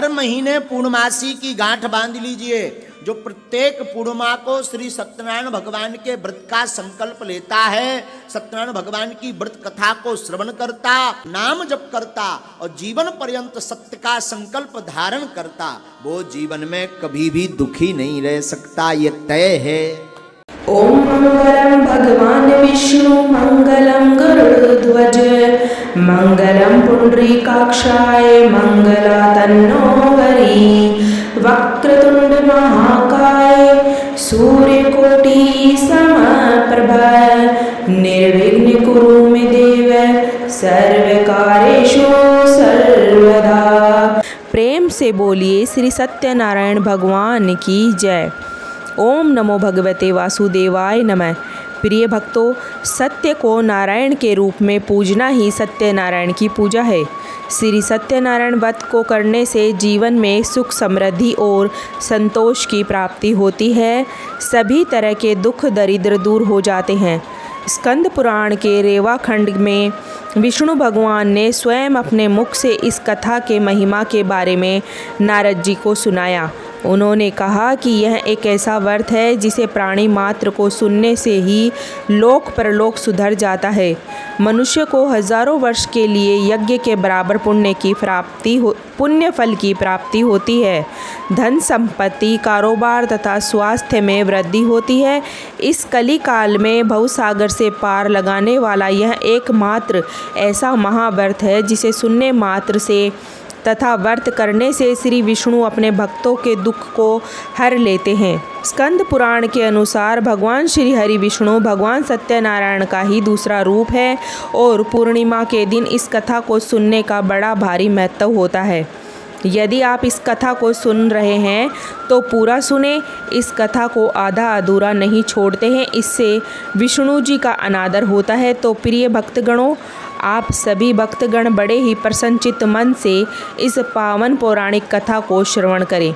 हर महीने पूर्णमासी की गांठ बांध लीजिए। जो प्रत्येक पूर्णिमा को श्री सत्यनारायण भगवान के व्रत का संकल्प लेता है, सत्यनारायण भगवान की व्रत कथा को श्रवण करता, नाम जप करता और जीवन पर्यंत सत्य का संकल्प धारण करता, वो जीवन में कभी भी दुखी नहीं रह सकता, ये तय है। ओम मंगलम भगवान विष्णु मंगलम गरुड़ध्वज मंगलम पुंडरीकाक्षाय मंगला तन्नो हरि वक्रतुंड महाकाय सूर्यकोटि समप्रभ निर्विघ्न कुरु मे देव सर्वकार्येषु सर्वदा। प्रेम से बोलिए श्री सत्यनारायण भगवान की जय। ओम नमो भगवते वासुदेवाय नमः। प्रिय भक्तों, सत्य को नारायण के रूप में पूजना ही सत्यनारायण की पूजा है। श्री सत्यनारायण व्रत को करने से जीवन में सुख समृद्धि और संतोष की प्राप्ति होती है। सभी तरह के दुख दरिद्र दूर हो जाते हैं। स्कंद पुराण के रेवा खंड में विष्णु भगवान ने स्वयं अपने मुख से इस कथा के महिमा के बारे में नारद जी को सुनाया। उन्होंने कहा कि यह एक ऐसा व्रत है जिसे प्राणी मात्र को सुनने से ही लोक परलोक सुधर जाता है। मनुष्य को हजारों वर्ष के लिए यज्ञ के बराबर पुण्य फल की प्राप्ति होती है। धन संपत्ति, कारोबार तथा स्वास्थ्य में वृद्धि होती है। इस कली काल में भवसागर से पार लगाने वाला यह एकमात्र ऐसा महाव्रत है जिसे सुनने मात्र से तथा व्रत करने से श्री विष्णु अपने भक्तों के दुख को हर लेते हैं। स्कंद पुराण के अनुसार भगवान श्री हरि विष्णु भगवान सत्यनारायण का ही दूसरा रूप है और पूर्णिमा के दिन इस कथा को सुनने का बड़ा भारी महत्व होता है। यदि आप इस कथा को सुन रहे हैं तो पूरा सुने, इस कथा को आधा अधूरा नहीं छोड़ते हैं, इससे विष्णु जी का अनादर होता है। तो प्रिय भक्तगणों, आप सभी भक्तगण बड़े ही प्रसन्नचित्त मन से इस पावन पौराणिक कथा को श्रवण करें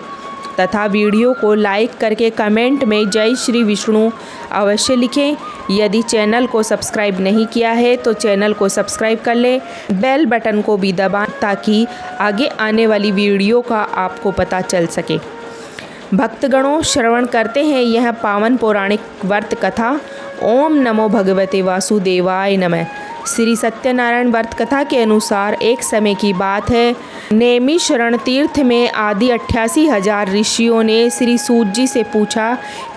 तथा वीडियो को लाइक करके कमेंट में जय श्री विष्णु अवश्य लिखें। यदि चैनल को सब्सक्राइब नहीं किया है तो चैनल को सब्सक्राइब कर लें, बेल बटन को भी दबाएं ताकि आगे आने वाली वीडियो का आपको पता चल सके। भक्तगणों, श्रवण करते हैं यह पावन पौराणिक व्रत कथा। ओम नमो भगवते वासुदेवाय नमः। श्री सत्यनारायण व्रत कथा के अनुसार एक समय की बात है, नेमि शरण तीर्थ में आदि 88,000 ऋषियों ने श्री सूत जी से पूछा,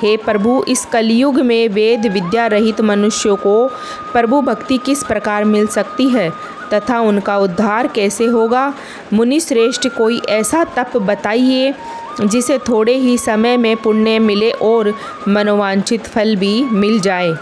हे प्रभु, इस कलयुग में वेद विद्या रहित मनुष्यों को प्रभु भक्ति किस प्रकार मिल सकती है तथा उनका उद्धार कैसे होगा? मुनि श्रेष्ठ, कोई ऐसा तप बताइए जिसे थोड़े ही समय में पुण्य मिले और मनोवांछित फल भी मिल जाए।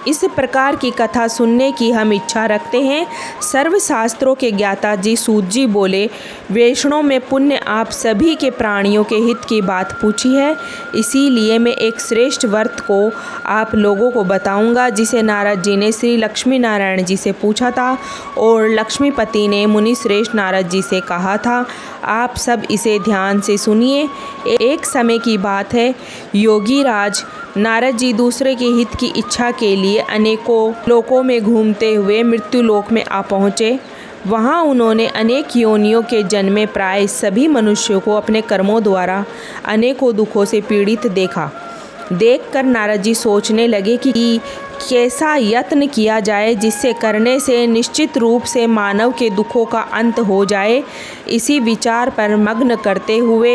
इस प्रकार की कथा सुनने की हम इच्छा रखते हैं। सर्वशास्त्रों के ज्ञाता जी सूत जी बोले, वैष्णव में पुण्य आप सभी के प्राणियों के हित की बात पूछी है, इसीलिए मैं एक श्रेष्ठ व्रत को आप लोगों को बताऊंगा जिसे नारद जी ने श्री लक्ष्मी नारायण जी से पूछा था और लक्ष्मीपति ने मुनि श्रेष्ठ नारद जी से कहा था। आप सब इसे ध्यान से सुनिए। एक समय की बात है, योगी राज नारद जी दूसरे के हित की इच्छा के लिए अनेकों लोकों में घूमते हुए मृत्यु लोक में आ पहुँचे। वहाँ उन्होंने अनेक योनियों के जन्मे प्राय सभी मनुष्यों को अपने कर्मों द्वारा अनेकों दुखों से पीड़ित देखा। देखकर नारद जी सोचने लगे कि कैसा यत्न किया जाए जिससे करने से निश्चित रूप से मानव के दुखों का अंत हो जाए। इसी विचार पर मग्न करते हुए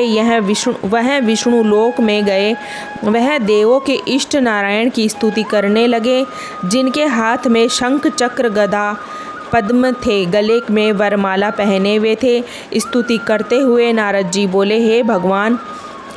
वह विष्णु लोक में गए। वह देवों के इष्ट नारायण की स्तुति करने लगे, जिनके हाथ में शंख चक्र गदा पद्म थे, गले में वरमाला पहने हुए थे। स्तुति करते हुए नारद जी बोले, हे भगवान,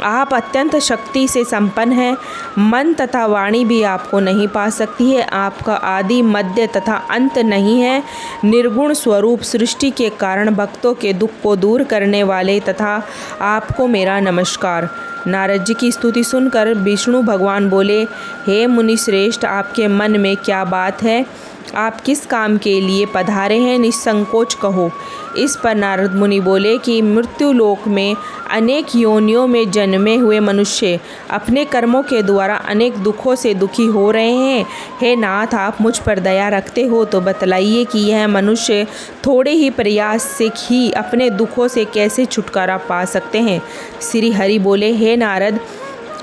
आप अत्यंत शक्ति से संपन्न हैं, मन तथा वाणी भी आपको नहीं पा सकती है। आपका आदि मध्य तथा अंत नहीं है। निर्गुण स्वरूप सृष्टि के कारण भक्तों के दुख को दूर करने वाले तथा आपको मेरा नमस्कार। नारद जी की स्तुति सुनकर विष्णु भगवान बोले, हे मुनि श्रेष्ठ, आपके मन में क्या बात है? आप किस काम के लिए पधारे हैं? निसंकोच कहो। इस पर नारद मुनि बोले कि मृत्यु लोक में अनेक योनियों में जन्मे हुए मनुष्य अपने कर्मों के द्वारा अनेक दुखों से दुखी हो रहे हैं। हे नाथ, आप मुझ पर दया रखते हो तो बतलाइए कि यह मनुष्य थोड़े ही प्रयास से ही अपने दुखों से कैसे छुटकारा पा सकते हैं। श्री हरि बोले, हे नारद,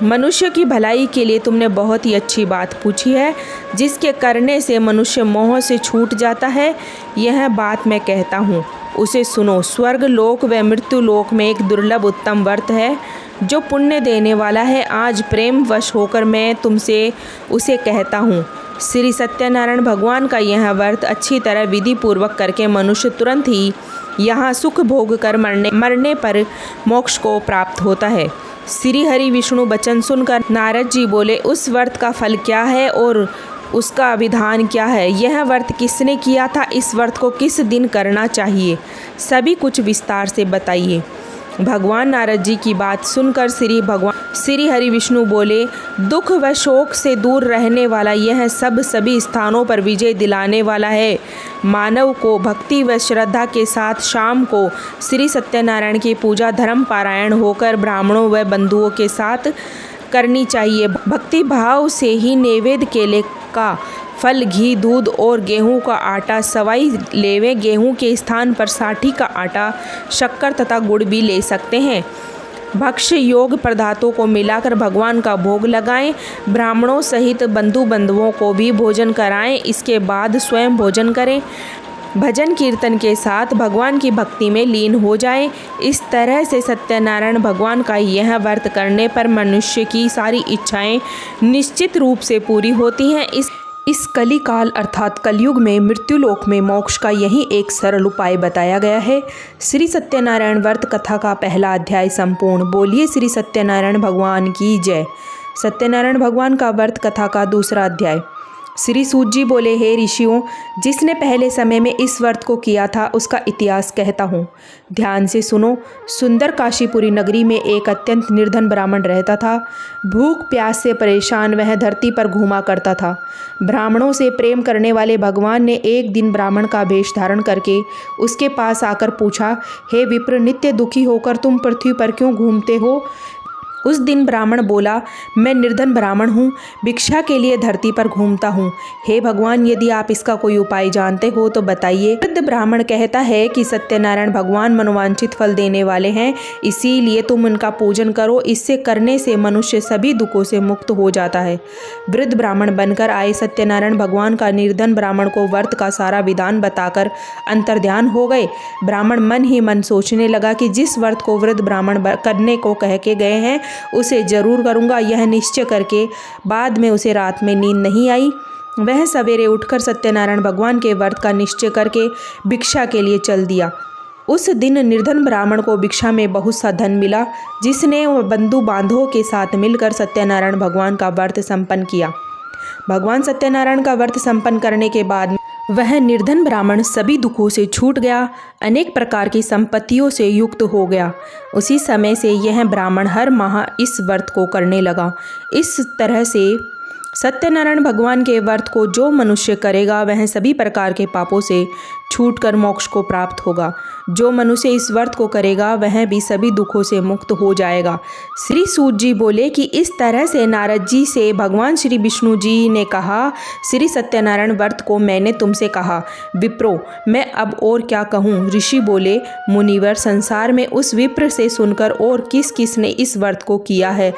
मनुष्य की भलाई के लिए तुमने बहुत ही अच्छी बात पूछी है, जिसके करने से मनुष्य मोह से छूट जाता है। यह बात मैं कहता हूँ, उसे सुनो। स्वर्ग लोक व मृत्यु लोक में एक दुर्लभ उत्तम व्रत है जो पुण्य देने वाला है। आज प्रेम वश होकर मैं तुमसे उसे कहता हूँ। श्री सत्यनारायण भगवान का यह व्रत अच्छी तरह विधि पूर्वक करके मनुष्य तुरंत ही यहाँ सुख भोग कर मरने पर मोक्ष को प्राप्त होता है। श्री हरि विष्णु वचन सुनकर नारद जी बोले, उस व्रत का फल क्या है और उसका विधान क्या है? यह व्रत किसने किया था? इस व्रत को किस दिन करना चाहिए? सभी कुछ विस्तार से बताइए। भगवान नारद जी की बात सुनकर श्री हरि विष्णु बोले, दुख व शोक से दूर रहने वाला यह सभी स्थानों पर विजय दिलाने वाला है। मानव को भक्ति व श्रद्धा के साथ शाम को श्री सत्यनारायण की पूजा धर्म पारायण होकर ब्राह्मणों व बंधुओं के साथ करनी चाहिए। भक्ति भाव से ही नैवेद्य केले का फल, घी, दूध और गेहूं का आटा सवाई लेवे। गेहूं के स्थान पर साठी का आटा, शक्कर तथा गुड़ भी ले सकते हैं। भक्ष्य योग पदार्थों को मिलाकर भगवान का भोग लगाएं। ब्राह्मणों सहित बंधुओं को भी भोजन कराएं। इसके बाद स्वयं भोजन करें। भजन कीर्तन के साथ भगवान की भक्ति में लीन हो जाएं। इस तरह से सत्यनारायण भगवान का यह व्रत करने पर मनुष्य की सारी इच्छाएं निश्चित रूप से पूरी होती हैं। इस कली काल अर्थात कलयुग में मृत्युलोक में मोक्ष का यही एक सरल उपाय बताया गया है। श्री सत्यनारायण व्रत कथा का पहला अध्याय संपूर्ण। बोलिए श्री सत्यनारायण भगवान की जय। सत्यनारायण भगवान का व्रत कथा का दूसरा अध्याय। श्री सूत जी बोले, हे ऋषियों, जिसने पहले समय में इस व्रत को किया था उसका इतिहास कहता हूँ, ध्यान से सुनो। सुंदर काशीपुरी नगरी में एक अत्यंत निर्धन ब्राह्मण रहता था। भूख प्यास से परेशान वह धरती पर घूमा करता था। ब्राह्मणों से प्रेम करने वाले भगवान ने एक दिन ब्राह्मण का वेश धारण करके उसके पास आकर पूछा, हे विप्र, नित्य दुखी होकर तुम पृथ्वी पर क्यों घूमते हो? उस दिन ब्राह्मण बोला, मैं निर्धन ब्राह्मण हूँ, भिक्षा के लिए धरती पर घूमता हूँ। हे भगवान, यदि आप इसका कोई उपाय जानते हो तो बताइए। वृद्ध ब्राह्मण कहता है कि सत्यनारायण भगवान मनोवांछित फल देने वाले हैं, इसीलिए तुम उनका पूजन करो। इससे करने से मनुष्य सभी दुखों से मुक्त हो जाता है। वृद्ध ब्राह्मण बनकर आए सत्यनारायण भगवान का निर्धन ब्राह्मण को व्रत का सारा विधान बताकर अंतर्ध्यान हो गए। ब्राह्मण मन ही मन सोचने लगा कि जिस व्रत को वृद्ध ब्राह्मण करने को कह के गए हैं उसे जरूर करूँगा। यह निश्चय करके बाद में उसे रात में नींद नहीं आई। वह सवेरे उठकर सत्यनारायण भगवान के व्रत का निश्चय करके भिक्षा के लिए चल दिया। उस दिन निर्धन ब्राह्मण को भिक्षा में बहुत सा धन मिला, जिसने वह बंधु बांधवों के साथ मिलकर सत्यनारायण भगवान का व्रत संपन्न किया। भगवान सत्यनारायण का व्रत संपन्न करने के बाद वह निर्धन ब्राह्मण सभी दुखों से छूट गया, अनेक प्रकार की संपत्तियों से युक्त हो गया। उसी समय से यह ब्राह्मण हर माह इस व्रत को करने लगा। इस तरह से सत्यनारायण भगवान के व्रत को जो मनुष्य करेगा वह सभी प्रकार के पापों से छूटकर मोक्ष को प्राप्त होगा। जो मनुष्य इस व्रत को करेगा वह भी सभी दुखों से मुक्त हो जाएगा। श्री सूत जी बोले कि इस तरह से नारद जी से भगवान श्री विष्णु जी ने कहा, श्री सत्यनारायण व्रत को मैंने तुमसे कहा, विप्रो, मैं अब और क्या कहूँ? ऋषि बोले, मुनिवर, संसार में उस विप्र से सुनकर और किस किस ने इस व्रत को किया है,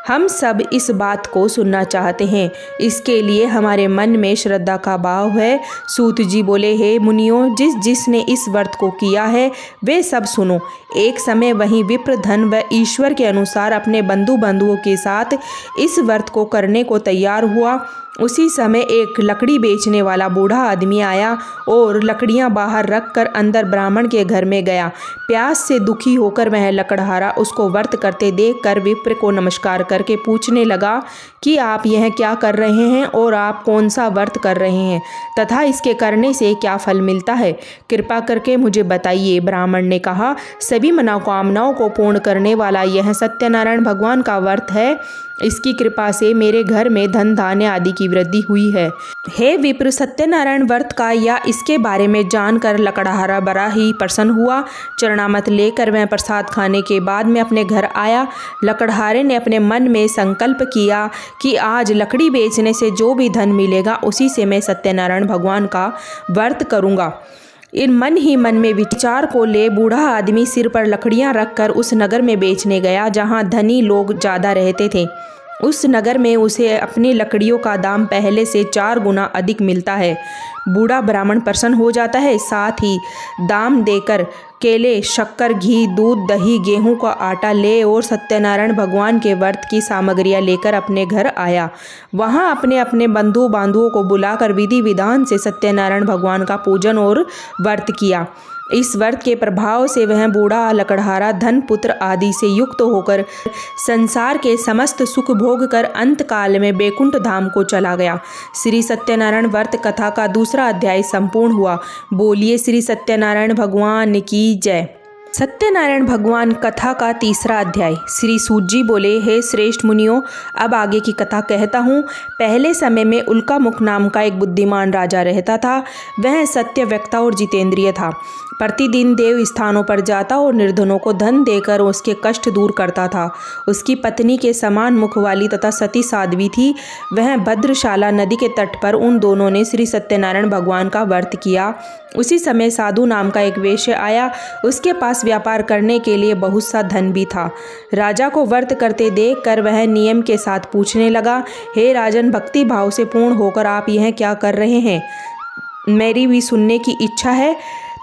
हम सब इस बात को सुनना चाहते हैं। इसके लिए हमारे मन में श्रद्धा का भाव है। सूत जी बोले, हे मुनियों, जिसने इस व्रत को किया है वे सब सुनो। एक समय वहीं विप्र धन व ईश्वर के अनुसार अपने बंधुओं के साथ इस व्रत को करने को तैयार हुआ। उसी समय एक लकड़ी बेचने वाला बूढ़ा आदमी आया और लकड़ियां बाहर रखकर अंदर ब्राह्मण के घर में गया। प्यास से दुखी होकर वह लकड़हारा उसको व्रत करते देखकर विप्र को नमस्कार करके पूछने लगा कि आप यह क्या कर रहे हैं और आप कौन सा व्रत कर रहे हैं तथा इसके करने से क्या फल मिलता है, कृपा करके मुझे बताइए। ब्राह्मण ने कहा, सभी मनोकामनाओं को पूर्ण करने वाला यह सत्यनारायण भगवान का व्रत है। इसकी कृपा से मेरे घर में धन धान्य आदि की की वृद्धि हुई है। हे विप्र, सत्यनारायण व्रत का या इसके बारे में जानकर लकड़हारा बड़ा ही प्रसन्न हुआ। चरणामत लेकर वह प्रसाद खाने के बाद में अपने घर आया। लकड़हारे ने अपने मन में संकल्प किया कि आज लकड़ी बेचने से जो भी धन मिलेगा उसी से मैं सत्यनारायण भगवान का व्रत करूँगा। इन मन ही मन में विचार को ले बूढ़ा आदमी सिर पर लकड़ियां रखकर उस नगर में बेचने गया जहां धनी लोग ज़्यादा रहते थे। उस नगर में उसे अपनी लकड़ियों का दाम पहले से 4 गुना अधिक मिलता है। बूढ़ा ब्राह्मण प्रसन्न हो जाता है, साथ ही दाम देकर केले, शक्कर, घी, दूध, दही, गेहूं का आटा ले और सत्यनारायण भगवान के व्रत की सामग्रियां लेकर अपने घर आया। वहां अपने अपने बंधु बांधवों को बुलाकर विधि विधान से सत्यनारायण भगवान का पूजन और व्रत किया। इस व्रत के प्रभाव से वह बूढ़ा लकड़हारा धन, पुत्र आदि से युक्त होकर संसार के समस्त सुख भोग कर अंत काल में बैकुंठ धाम को चला गया। श्री सत्यनारायण व्रत कथा का दूसरा अध्याय संपूर्ण हुआ। बोलिए श्री सत्यनारायण भगवान की जय। सत्यनारायण भगवान कथा का तीसरा अध्याय। श्री सूत जी बोले, हे श्रेष्ठ मुनियों, अब आगे की कथा कहता हूँ। पहले समय में उल्कामुख नाम का एक बुद्धिमान राजा रहता था। वह सत्य वक्ता और जितेंद्रिय था। प्रतिदिन देव स्थानों पर जाता और निर्धनों को धन देकर उसके कष्ट दूर करता था। उसकी पत्नी के समान मुख वाली तथा सती साध्वी थी। वह भद्रशाला नदी के तट पर उन दोनों ने श्री सत्यनारायण भगवान का व्रत किया। उसी समय साधु नाम का एक वेश्य आया। उसके पास व्यापार करने के लिए बहुत सा धन भी था। राजा को व्रत करते देखकर वह नियम के साथ पूछने लगा, हे राजन, भक्ति भाव से पूर्ण होकर आप यह क्या कर रहे हैं? मेरी भी सुनने की इच्छा है,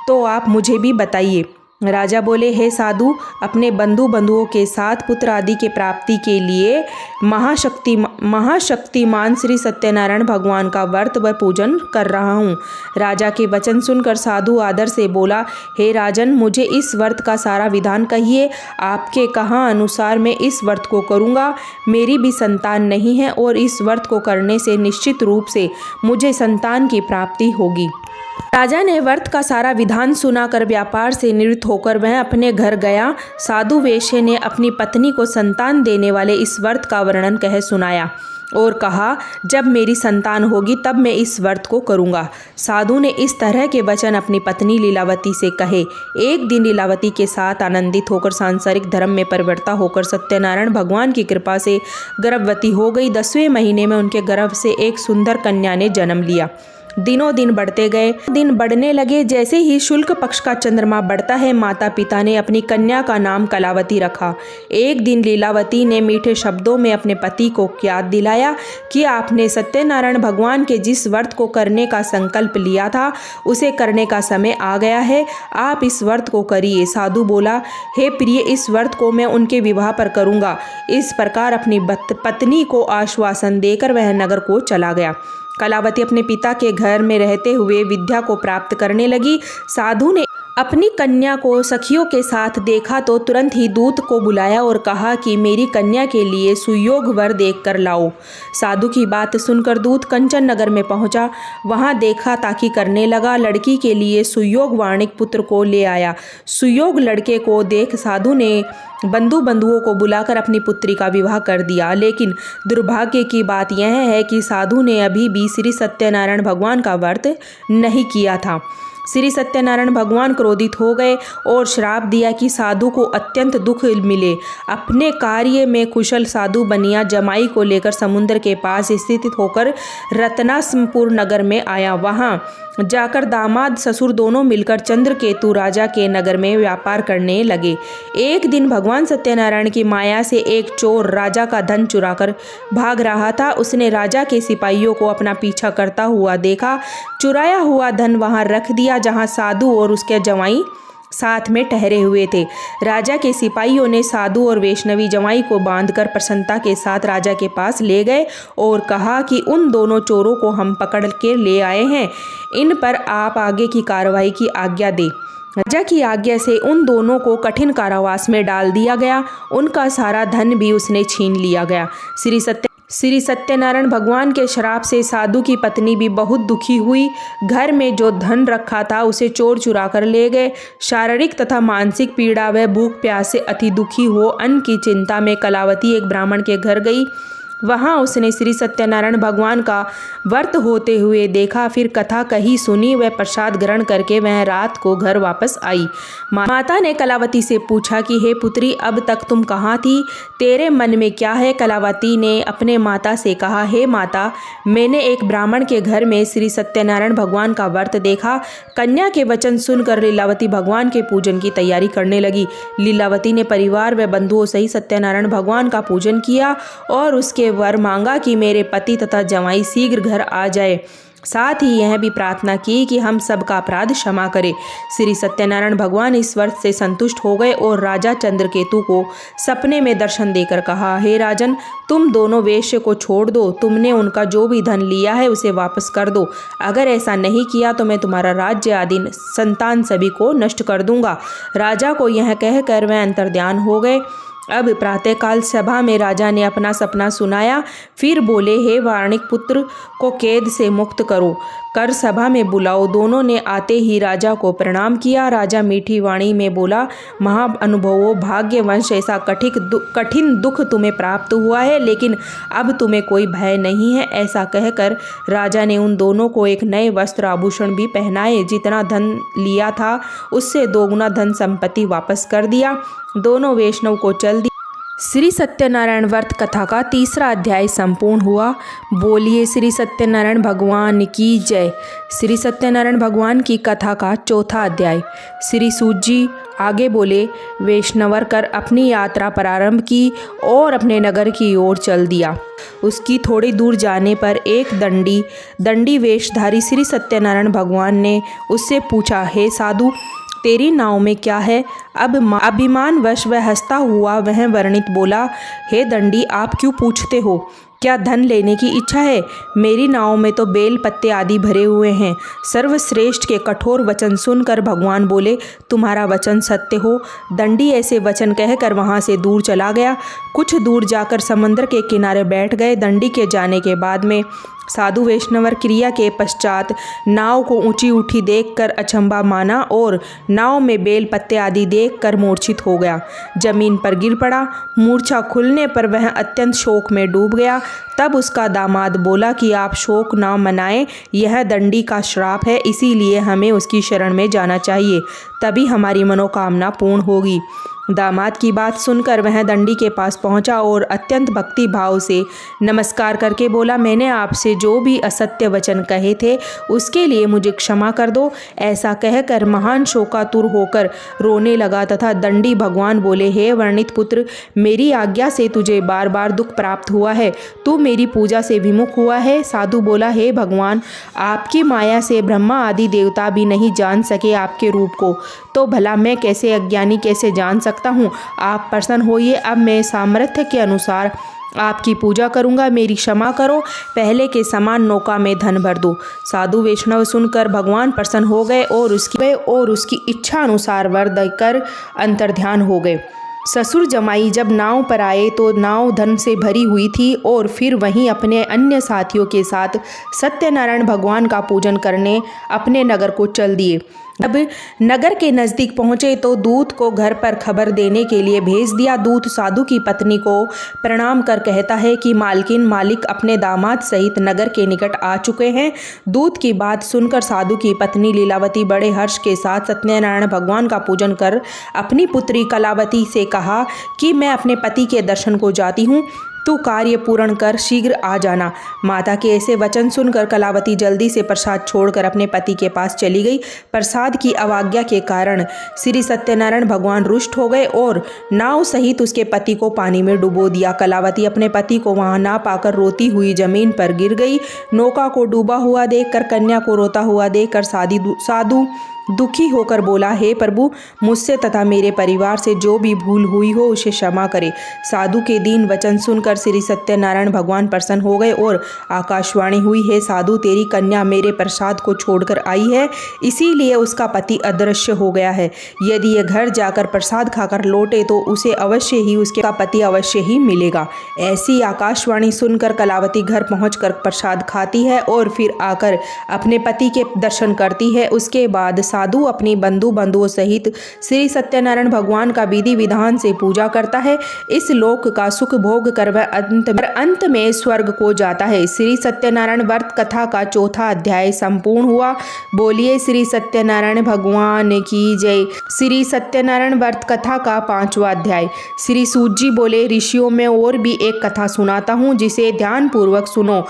तो आप मुझे भी बताइए। राजा बोले, हे साधु, अपने बंधुओं के साथ पुत्र आदि के प्राप्ति के लिए महाशक्तिमान श्री सत्यनारायण भगवान का व्रत व पूजन कर रहा हूँ। राजा के वचन सुनकर साधु आदर से बोला, हे राजन, मुझे इस व्रत का सारा विधान कहिए। आपके कहा अनुसार मैं इस व्रत को करूँगा। मेरी भी संतान नहीं है और इस व्रत को करने से निश्चित रूप से मुझे संतान की प्राप्ति होगी। राजा ने व्रत का सारा विधान सुनाकर व्यापार से निवृत्त होकर वह अपने घर गया। साधु वेश्य ने अपनी पत्नी को संतान देने वाले इस व्रत का वर्णन कह सुनाया और कहा, जब मेरी संतान होगी तब मैं इस व्रत को करूँगा। साधु ने इस तरह के वचन अपनी पत्नी लीलावती से कहे। एक दिन लीलावती के साथ आनंदित होकर सांसारिक धर्म में परिवर्तित होकर सत्यनारायण भगवान की कृपा से गर्भवती हो गई। 10वें महीने में उनके गर्भ से एक सुंदर कन्या ने जन्म लिया। दिनों दिन बढ़ते गए, दिन बढ़ने लगे। जैसे ही शुक्ल पक्ष का चंद्रमा बढ़ता है, माता पिता ने अपनी कन्या का नाम कलावती रखा। एक दिन लीलावती ने मीठे शब्दों में अपने पति को याद दिलाया कि आपने सत्यनारायण भगवान के जिस व्रत को करने का संकल्प लिया था उसे करने का समय आ गया है। आप इस व्रत को करिए। साधु बोला, हे प्रिय, इस व्रत को मैं उनके विवाह पर करूँगा। इस प्रकार अपनी पत्नी को आश्वासन देकर वह नगर को चला गया। कलावती अपने पिता के घर में रहते हुए विद्या को प्राप्त करने लगी। साधु ने अपनी कन्या को सखियों के साथ देखा तो तुरंत ही दूत को बुलाया और कहा कि मेरी कन्या के लिए सुयोग वर देख कर लाओ। साधु की बात सुनकर दूत कंचन नगर में पहुंचा। वहां देखा ताकि करने लगा। लड़की के लिए सुयोग वाणिक पुत्र को ले आया। सुयोग लड़के को देख साधु ने बंधुओं को बुलाकर अपनी पुत्री का विवाह कर दिया। लेकिन दुर्भाग्य की बात यह है कि साधु ने अभी भी श्री सत्यनारायण भगवान का व्रत नहीं किया था। श्री सत्यनारायण भगवान क्रोधित हो गए और श्राप दिया कि साधु को अत्यंत दुख मिले। अपने कार्य में कुशल साधु बनिया जमाई को लेकर समुद्र के पास स्थित होकर रत्नासपुर नगर में आया। वहां जाकर दामाद ससुर दोनों मिलकर चंद्रकेतु राजा के नगर में व्यापार करने लगे। एक दिन भगवान सत्यनारायण की माया से एक चोर राजा का धन चुराकर भाग रहा था। उसने राजा के सिपाहियों को अपना पीछा करता हुआ देखा। चुराया हुआ धन वहां रख दिया जहां साधु और उसके जवाई साथ में ठहरे हुए थे। राजा के सिपाहियों ने साधु और वैष्णवी जमाई को बांधकर प्रसन्नता के साथ राजा के पास ले गए और कहा कि उन दोनों चोरों को हम पकड़ के ले आए हैं, इन पर आप आगे की कार्रवाई की आज्ञा दें। राजा की आज्ञा से उन दोनों को कठिन कारावास में डाल दिया गया। उनका सारा धन भी उसने छीन लिया गया। श्री सत्यनारायण भगवान के श्राप से साधु की पत्नी भी बहुत दुखी हुई। घर में जो धन रखा था उसे चोर चुरा कर ले गए। शारीरिक तथा मानसिक पीड़ा व भूख प्यास से अति दुखी हो अन्न की चिंता में कलावती एक ब्राह्मण के घर गई। वहाँ उसने श्री सत्यनारायण भगवान का व्रत होते हुए देखा। फिर कथा कही सुनी, वह प्रसाद ग्रहण करके वह रात को घर वापस आई। माता ने कलावती से पूछा कि हे पुत्री, अब तक तुम कहाँ थी? तेरे मन में क्या है? कलावती ने अपने माता से कहा, हे माता, मैंने एक ब्राह्मण के घर में श्री सत्यनारायण भगवान का व्रत देखा। कन्या के वचन सुनकर लीलावती भगवान के पूजन की तैयारी करने लगी। लीलावती ने परिवार व बंधुओं सहित सत्यनारायण भगवान का पूजन किया और उसके वर मांगा कि मेरे पति तथा जमाई शीघ्र घर आ जाए। साथ ही यह भी प्रार्थना की कि हम सबका अपराध क्षमा करे। श्री सत्यनारायण भगवान इस व्रत से संतुष्ट हो गए और राजा चंद्रकेतु को सपने में दर्शन देकर कहा, हे राजन, तुम दोनों वेश्य को छोड़ दो। तुमने उनका जो भी धन लिया है उसे वापस कर दो। अगर ऐसा नहीं किया तो मैं तुम्हारा राज्य आदि संतान सभी को नष्ट कर दूंगा। राजा को यह कहकर वह अंतर्ध्यान हो गए। अब प्रातःकाल सभा में राजा ने अपना सपना सुनाया। फिर बोले, हे वार्णिक पुत्र को कैद से मुक्त करो कर सभा में बुलाओ। दोनों ने आते ही राजा को प्रणाम किया। राजा मीठी वाणी में बोला, महाअनुभवो, भाग्यवंश ऐसा कठिन दुख तुम्हें प्राप्त हुआ है, लेकिन अब तुम्हें कोई भय नहीं है। ऐसा कहकर राजा ने उन दोनों को एक नए वस्त्र आभूषण भी पहनाए। जितना धन लिया था उससे दोगुना धन संपत्ति वापस कर दिया। दोनों वैष्णव को चल दिया। श्री सत्यनारायण व्रत कथा का तीसरा अध्याय संपूर्ण हुआ। बोलिए श्री सत्यनारायण भगवान की जय। श्री सत्यनारायण भगवान की कथा का चौथा अध्याय। श्री सूत जी आगे बोले, वैष्णवर कर अपनी यात्रा प्रारंभ की और अपने नगर की ओर चल दिया। उसकी थोड़ी दूर जाने पर एक दंडी वेशधारी श्री सत्यनारायण भगवान ने उससे पूछा, हे साधु, तेरी नाव में क्या है? अब अभिमानवश वह हंसता हुआ वह वर्णित बोला, हे दंडी, आप क्यों पूछते हो? क्या धन लेने की इच्छा है? मेरी नाव में तो बेल पत्ते आदि भरे हुए हैं। सर्वश्रेष्ठ के कठोर वचन सुनकर भगवान बोले, तुम्हारा वचन सत्य हो। दंडी ऐसे वचन कहकर वहाँ से दूर चला गया। कुछ दूर जाकर समुद्र के किनारे बैठ गए। दंडी के जाने के बाद में साधु वैष्णवर क्रिया के पश्चात नाव को ऊंची उठी देखकर अचंभा माना और नाव में बेल पत्ते आदि देखकर मूर्छित हो गया। जमीन पर गिर पड़ा। मूर्छा खुलने पर वह अत्यंत शोक में डूब गया। तब उसका दामाद बोला कि आप शोक ना मनाएं, यह दंडी का श्राप है, इसीलिए हमें उसकी शरण में जाना चाहिए, तभी हमारी मनोकामना पूर्ण होगी। दामाद की बात सुनकर वह दंडी के पास पहुंचा और अत्यंत भक्ति भाव से नमस्कार करके बोला, मैंने आपसे जो भी असत्य वचन कहे थे उसके लिए मुझे क्षमा कर दो। ऐसा कहकर महान शोकातुर होकर रोने लगा तथा दंडी भगवान बोले, हे वर्णित पुत्र, मेरी आज्ञा से तुझे बार बार दुख प्राप्त हुआ है, तू मेरी पूजा से विमुख हुआ है। साधु बोला, हे भगवान, आपकी माया से ब्रह्मा आदि देवता भी नहीं जान सके आपके रूप को, तो भला मैं कैसे अज्ञानी कैसे जान सकता हूँ? आप प्रसन्न होइए, अब मैं सामर्थ्य के अनुसार आपकी पूजा करूँगा, मेरी क्षमा करो, पहले के समान नौका में धन भर दो। साधु वैष्णव सुनकर भगवान प्रसन्न हो गए और उसकी इच्छा अनुसार वर देकर अंतर्ध्यान हो गए। ससुर जमाई जब नाव पर आए तो नाव धन से भरी हुई थी और फिर वहीं अपने अन्य साथियों के साथ सत्यनारायण भगवान का पूजन करने अपने नगर को चल दिए। अब नगर के नज़दीक पहुँचे तो दूत को घर पर खबर देने के लिए भेज दिया। दूत साधु की पत्नी को प्रणाम कर कहता है कि मालिक अपने दामाद सहित नगर के निकट आ चुके हैं। दूत की बात सुनकर साधु की पत्नी लीलावती बड़े हर्ष के साथ सत्यनारायण भगवान का पूजन कर अपनी पुत्री कलावती से कहा कि मैं अपने पति के दर्शन को जाती हूँ, तू कार्य पूर्ण कर शीघ्र आ जाना। माता के ऐसे वचन सुनकर कलावती जल्दी से प्रसाद छोड़कर अपने पति के पास चली गई। प्रसाद की अवज्ञा के कारण श्री सत्यनारायण भगवान रुष्ट हो गए और नाव सहित उसके पति को पानी में डुबो दिया। कलावती अपने पति को वहां ना पाकर रोती हुई जमीन पर गिर गई। नौका को डूबा हुआ देखकर, कन्या को रोता हुआ देखकर साधु दुखी होकर बोला, हे प्रभु, मुझसे तथा मेरे परिवार से जो भी भूल हुई हो उसे क्षमा करे। साधु के दीन वचन सुनकर श्री सत्यनारायण भगवान प्रसन्न हो गए और आकाशवाणी हुई, हे साधु, तेरी कन्या मेरे प्रसाद को छोड़कर आई है, इसीलिए उसका पति अदृश्य हो गया है। यदि यह घर जाकर प्रसाद खाकर लौटे तो उसे अवश्य ही उसका पति अवश्य ही मिलेगा। ऐसी आकाशवाणी सुनकर कलावती घर पहुँचकर प्रसाद खाती है और फिर आकर अपने पति के दर्शन करती है। उसके बाद साधु अपनी बंधुओं सहित श्री सत्यनारायण भगवान का विधि विधान से पूजा करता है। इस लोक का सुख भोग कर वह अंत में स्वर्ग को जाता है। श्री सत्यनारायण व्रत कथा का चौथा अध्याय संपूर्ण हुआ। बोलिए श्री सत्यनारायण भगवान की जय। श्री सत्यनारायण व्रत कथा का 5वां अध्याय। श्री सूत जी बोले, ऋषियों में और भी एक कथा सुनाता हूँ, जिसे ध्यान पूर्वक सुनो।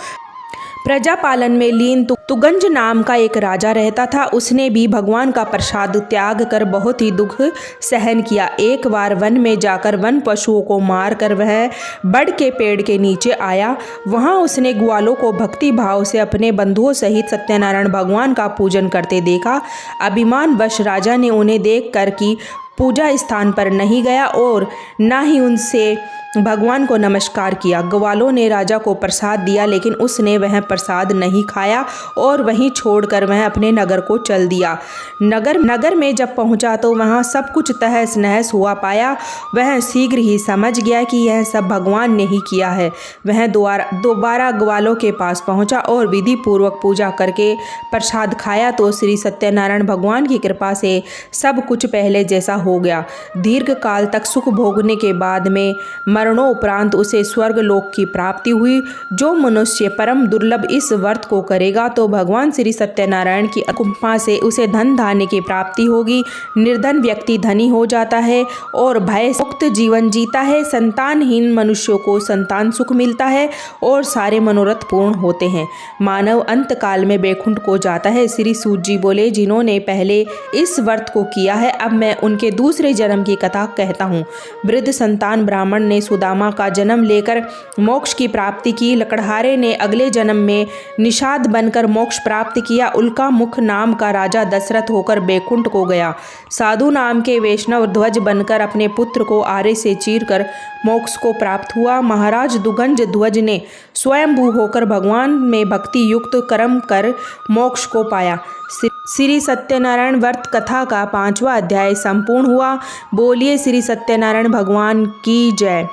प्रजा पालन में लीन तुगंज नाम का एक राजा रहता था। उसने भी भगवान का प्रसाद त्याग कर बहुत ही दुख सहन किया। एक बार वन में जाकर वन पशुओं को मार कर वह बड़ के पेड़ के नीचे आया। वहां उसने ग्वालों को भक्ति भाव से अपने बंधुओं सहित सत्यनारायण भगवान का पूजन करते देखा। अभिमान वश राजा ने उन्हें देख कर कि पूजा स्थान पर नहीं गया और न ही उनसे भगवान को नमस्कार किया। ग्वालों ने राजा को प्रसाद दिया, लेकिन उसने वह प्रसाद नहीं खाया और वहीं छोड़कर वह अपने नगर को चल दिया। नगर में जब पहुंचा तो वहां सब कुछ तहस नहस हुआ पाया। वह शीघ्र ही समझ गया कि यह सब भगवान ने ही किया है। वह दोबारा ग्वालों के पास पहुंचा और विधि पूर्वक पूजा करके प्रसाद खाया तो श्री सत्यनारायण भगवान की कृपा से सब कुछ पहले जैसा हो गया। दीर्घ काल तक सुख भोगने के बाद में मरणों उपरांत उसे स्वर्ग लोक की प्राप्ति हुई। जो मनुष्य परम दुर्लभ इस व्रत को करेगा तो भगवान श्री सत्यनारायण की कृपा से उसे धन धान्य की प्राप्ति होगी। निर्धन व्यक्ति धनी हो जाता है और भय मुक्त जीवन जीता है। संतानहीन मनुष्यों को संतान सुख मिलता है और सारे मनोरथ पूर्ण होते हैं। मानव अंत काल में बैकुंठ को जाता है। श्री सूत जी बोले, जिन्होंने पहले इस व्रत को किया है, अब मैं उनके दूसरे जन्म की कथा कहता हूँ। वृद्ध संतान ब्राह्मण ने सुदामा का जन्म लेकर मोक्ष की प्राप्ति की। लकड़हारे ने अगले जन्म में निषाद बनकर मोक्ष प्राप्त किया। उल्का मुख नाम का राजा दशरथ होकर बैकुंठ को गया। साधु नाम के वैष्णव ध्वज बनकर अपने पुत्र को आरे से चीरकर मोक्ष को प्राप्त हुआ। महाराज दुगंज ध्वज ने स्वयंभू होकर भगवान में भक्ति युक्त कर्म कर मोक्ष को पाया। श्री सत्यनारायण व्रत कथा का 5वां अध्याय संपूर्ण हुआ। बोलिए श्री सत्यनारायण भगवान की जय।